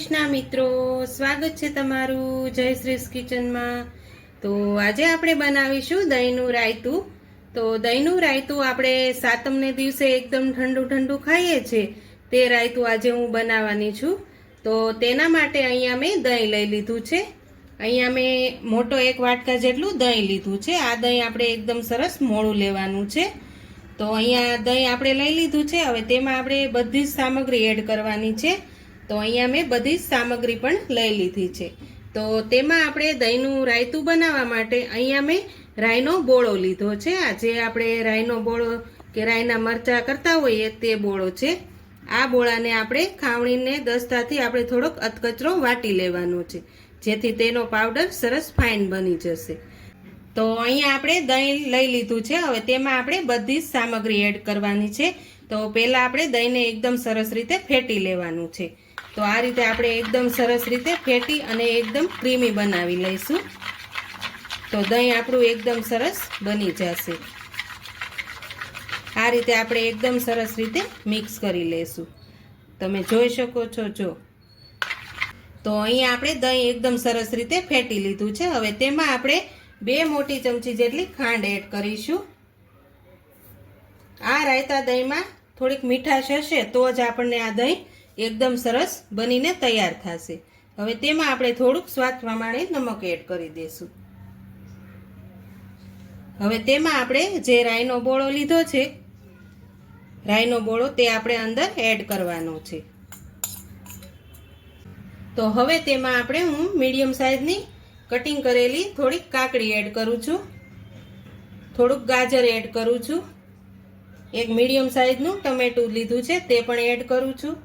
કૃષ્ણ મિત્રો, સ્વાગત છે તમારું જય શ્રી કિચનમાં। તો આજે આપણે બનાવીશું દહીંનું રાયતું। તો દહીંનું રાયતું આપણે સાતમને દિવસે એકદમ ઠંડુ ઠંડુ ખાઈએ છીએ તે રાયતું આજે હું બનાવવાની છું। તો તેના માટે અહીંયા મેં દહીં લઈ લીધું છે। અહીંયા મેં મોટો એક વાટકા જેટલું દહીં લીધું છે। આ દહીં આપણે એકદમ સરસ મોળું લેવાનું છે। તો અહીંયા દહીં આપણે લઈ લીધું છે। હવે તેમાં આપણે બધી જ સામગ્રી એડ કરવાની છે। તો અહીંયા મેં બધી જ સામગ્રી પણ લઈ લીધી છે। તો તેમાં આપણે દહીંનું રાયતું બનાવવા માટે અહીંયા મેં રાઈનો બોળો લીધો છે। આ જે આપણે રાઈનો બોળો કે રાઈના મરચાં કરતા હોઈએ તે બોળો છે। આ બોળાને આપણે ખાવણીને દસ્તાથી આપણે થોડોક અધકચરો વાટી લેવાનો છે, જેથી તેનો પાવડર સરસ ફાઇન બની જશે। તો અહીંયા આપણે દહીં લઈ લીધું છે। હવે તેમાં આપણે બધી જ સામગ્રી એડ કરવાની છે। તો પહેલાં આપણે દહીંને એકદમ સરસ રીતે ફેટી લેવાનું છે। તો આ રીતે આપણે એકદમ સરસ રીતે ફેટી અને એકદમ ક્રીમી બનાવી લઈશું। તો દહીં આપણું એકદમ સરસ બની જશે। આ રીતે આપણે એકદમ સરસ રીતે મિક્સ કરી લઈશું। તમે જોઈ શકો છો। જો તો અહીંયા આપણે દહીં એકદમ સરસ રીતે ફેટી લીધું છે। હવે તેમાં આપણે 2 મોટી ચમચી જેટલી ખાંડ એડ કરીશું। આ રાયતા દહીંમાં થોડીક મીઠાશ હશે તો જ આપણને આ દહીં એકદમ સરસ બનીને તૈયાર થશે। હવે તેમાં આપણે થોડુંક સ્વાદ પ્રમાણે નમક એડ કરી દઈશું। હવે તેમાં આપણે જે રાઈનો બોળો લીધો છે, રાઈનો બોળો તે આપણે અંદર એડ કરવાનો છે। તો હવે તેમાં આપણે હું મીડિયમ સાઈઝની કટિંગ કરેલી થોડીક કાકડી એડ કરું છું, થોડુંક ગાજર એડ કરું છું, એક મીડિયમ સાઈઝનું ટમેટું લીધું છે તે પણ એડ કરું છું।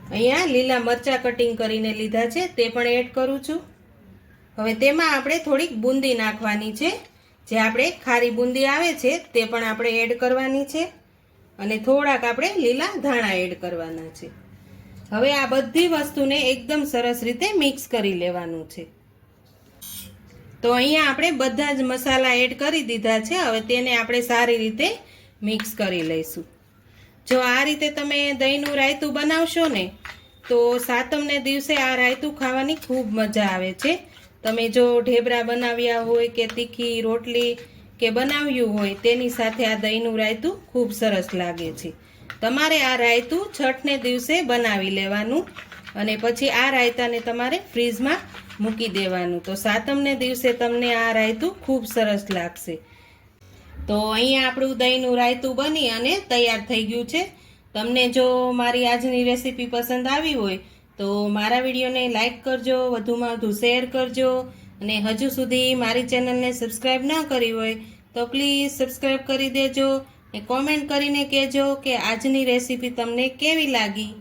અહીંયા લીલા મરચાં કટિંગ કરીને લીધા છે તે પણ એડ કરું છું। હવે તેમાં આપણે થોડીક બુંદી નાખવાની છે, જે આપણે ખારી બુંદી આવે છે તે પણ આપણે એડ કરવાની છે, અને થોડાક આપણે લીલા ધાણા એડ કરવાના છે। હવે આ બધી વસ્તુને એકદમ સરસ રીતે મિક્સ કરી લેવાનું છે। તો અહીંયા આપણે બધા જ મસાલા એડ કરી દીધા છે। હવે તેને આપણે સારી રીતે મિક્સ કરી લઈશું। જો આ રીતે તમે દહીંનું રાયતું બનાવશો ને તો સાતમને દિવસે આ રાયતું ખાવાની ખૂબ મજા આવે છે। તમે જો ઢેબરા બનાવ્યા હોય કે તીખી રોટલી કે બનાવ્યું હોય તેની સાથે આ દહીંનું રાયતું ખૂબ સરસ લાગે છે। તમારે આ રાયતું છઠને દિવસે બનાવી લેવાનું અને પછી આ રાયતાને તમારે ફ્રીજમાં મૂકી દેવાનું। તો સાતમને દિવસે તમને આ રાયતું ખૂબ સરસ લાગશે। તો અહીંયા આપણું દહીંનું રાયતું બની અને તૈયાર થઈ ગયું છે। તમને જો મારી આજની રેસીપી પસંદ આવી હોય તો મારા વિડીયોને લાઈક કરજો, વધુમાં વધુ શેર કરજો, અને હજુ સુધી મારી ચેનલને સબસ્ક્રાઈબ ન કરી હોય તો પ્લીઝ સબસ્ક્રાઈબ કરી દેજો, અને કોમેન્ટ કરીને કહેજો કે આજની રેસીપી તમને કેવી લાગી।